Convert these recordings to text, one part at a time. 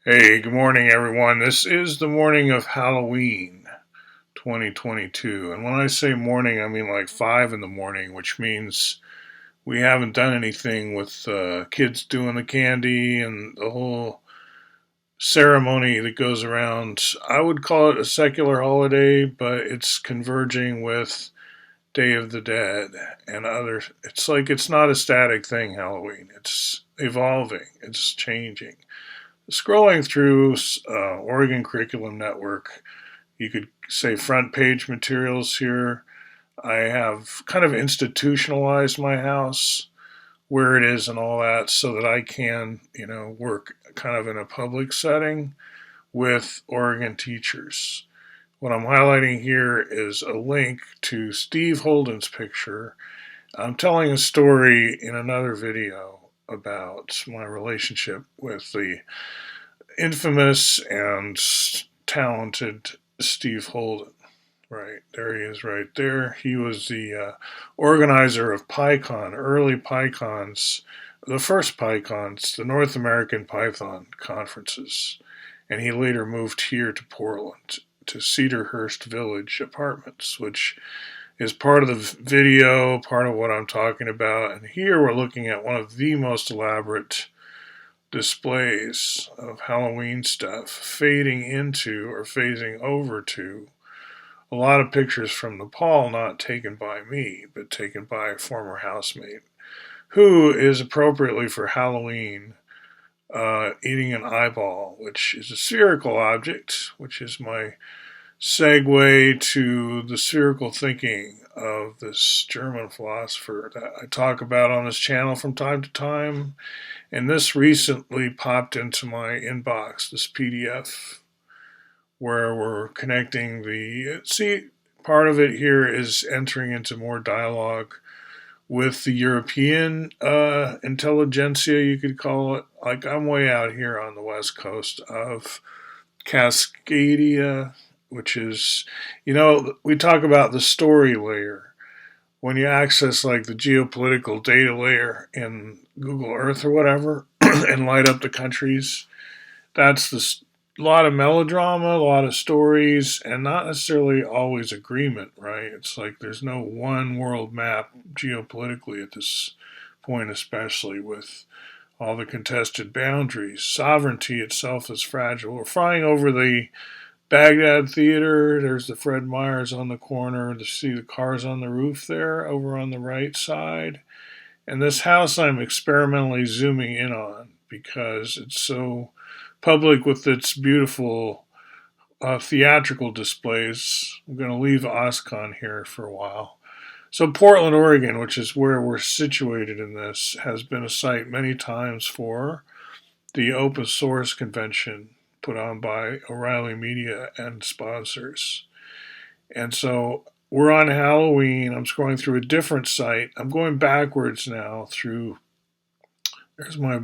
Hey, good morning, everyone. This is the morning of Halloween 2022. And when I say morning, I mean like 5 in the morning, which means we haven't done anything with kids doing the candy and the whole ceremony that goes around. I would call it a secular holiday, but it's converging with Day of the Dead and other. It's like it's not a static thing, Halloween. It's evolving, it's changing. Scrolling through Oregon Curriculum Network, you could say front page materials here. I have kind of institutionalized my house, where it is and all that, so that I can, work kind of in a public setting with Oregon teachers. What I'm highlighting here is a link to Steve Holden's picture. I'm telling a story in another video about my relationship with the infamous and talented Steve Holden. Right, there he is right there. He was the organizer of PyCon, early PyCons, the first PyCons, the North American Python conferences. And he later moved here to Portland, to Cedarhurst Village Apartments, which is part of the video, part of what I'm talking about. And here we're looking at one of the most elaborate displays of Halloween stuff fading into or phasing over to a lot of pictures from Nepal, not taken by me, but taken by a former housemate, who is appropriately for Halloween eating an eyeball, which is a spherical object, which is my segue to the spherical thinking of this German philosopher that I talk about on this channel from time to time. And this recently popped into my inbox, this PDF, where we're connecting part of it here is entering into more dialogue with the European intelligentsia, you could call it. Like, I'm way out here on the west coast of Cascadia, which is, we talk about the story layer. When you access like the geopolitical data layer in Google Earth or whatever and light up the countries, that's a lot of melodrama, a lot of stories, and not necessarily always agreement, right? It's like there's no one world map geopolitically at this point, especially with all the contested boundaries. Sovereignty itself is fragile. We're flying over the Baghdad Theater. There's the Fred Meyers on the corner. To see the cars on the roof there over on the right side. And this house I'm experimentally zooming in on because it's so public with its beautiful theatrical displays. I'm going to leave OSCON here for a while. So, Portland, Oregon, which is where we're situated in this, has been a site many times for the open source convention put on by O'Reilly Media and sponsors. And so we're on Halloween. I'm scrolling through a different site. I'm going backwards now through. There's my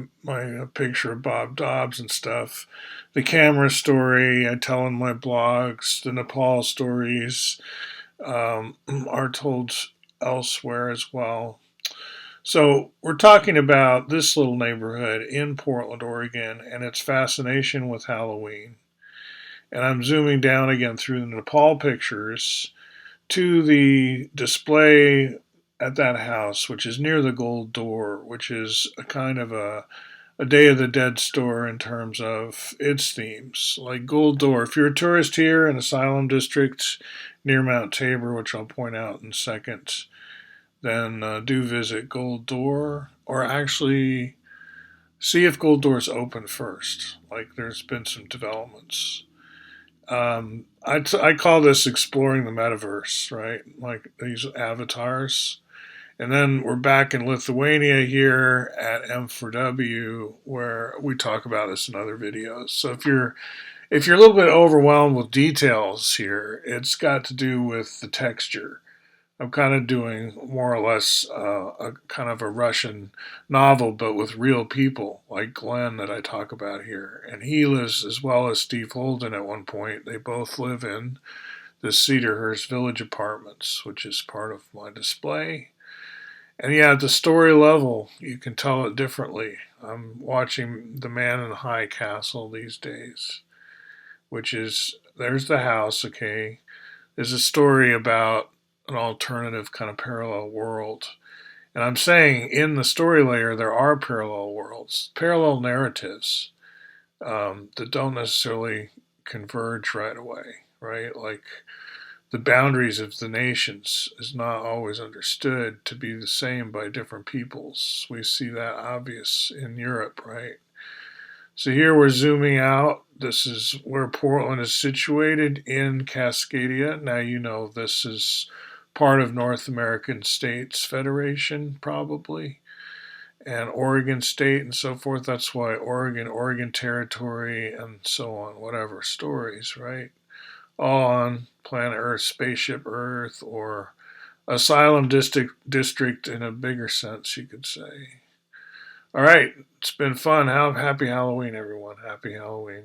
picture of Bob Dobbs and stuff. The camera story I tell in my blogs. The Nepal stories are told elsewhere as well. So we're talking about this little neighborhood in Portland, Oregon, and its fascination with Halloween. And I'm zooming down again through the Nepal pictures to the display at that house, which is near the Gold Door, which is a kind of a Day of the Dead store in terms of its themes. Like Gold Door, if you're a tourist here in Asylum District near Mount Tabor, which I'll point out in a second, then do visit Gold Door, or actually see if Gold Door's open first. Like there's been some developments. I call this exploring the metaverse, right? Like these avatars. And then we're back in Lithuania here at M4W, where we talk about this in other videos. So if you're a little bit overwhelmed with details here, it's got to do with the texture. I'm kind of doing more or less a kind of a Russian novel, but with real people like Glenn that I talk about here. And he lives, as well as Steve Holden at one point, they both live in the Cedarhurst Village Apartments, which is part of my display. And yeah, at the story level, you can tell it differently. I'm watching The Man in the High Castle these days, which is there's the house, okay? There's a story about an alternative kind of parallel world. And I'm saying in the story layer, there are parallel worlds, parallel narratives that don't necessarily converge right away, right? Like the boundaries of the nations is not always understood to be the same by different peoples. We see that obvious in Europe, right? So here we're zooming out. This is where Portland is situated in Cascadia. Now you know this is part of North American States Federation, probably, and Oregon State and so forth. That's why Oregon Territory, and so on, whatever stories, right? All on planet Earth, spaceship Earth, or Asylum district in a bigger sense, you could say. All right, it's been fun. Happy Halloween, everyone. Happy Halloween.